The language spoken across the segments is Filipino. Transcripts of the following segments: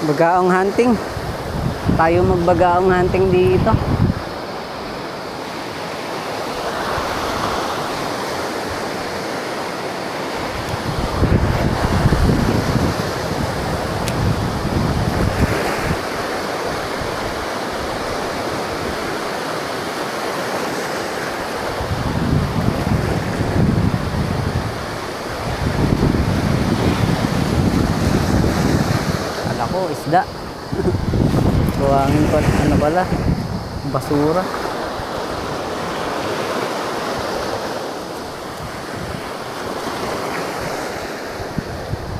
Bagaong hunting. Tayo magbagaong hunting dito. Ako, isda. Buwangin ko, ano pala? Basura.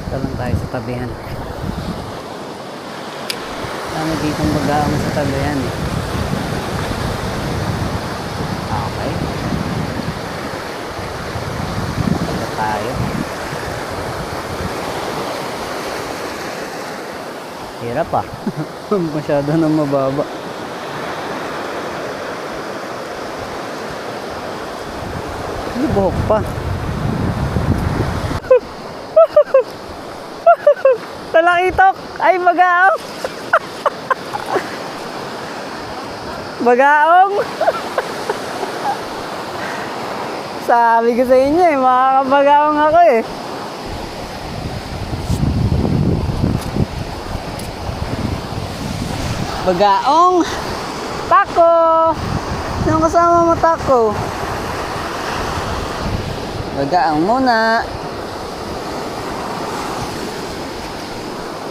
Ito lang tayo sa tabihan. Dami ditong bagaong sa tabihan. Okay. Ito tayo. Hirap ah. Masyado na mababa. Buhok pa. Talakitok! Ay, bagaong! Bagaong! Sabi ko sa inyo eh, makakabagaong ako eh. Bagaong! Tako! Sino kasama mo, Tako? Bagaong muna.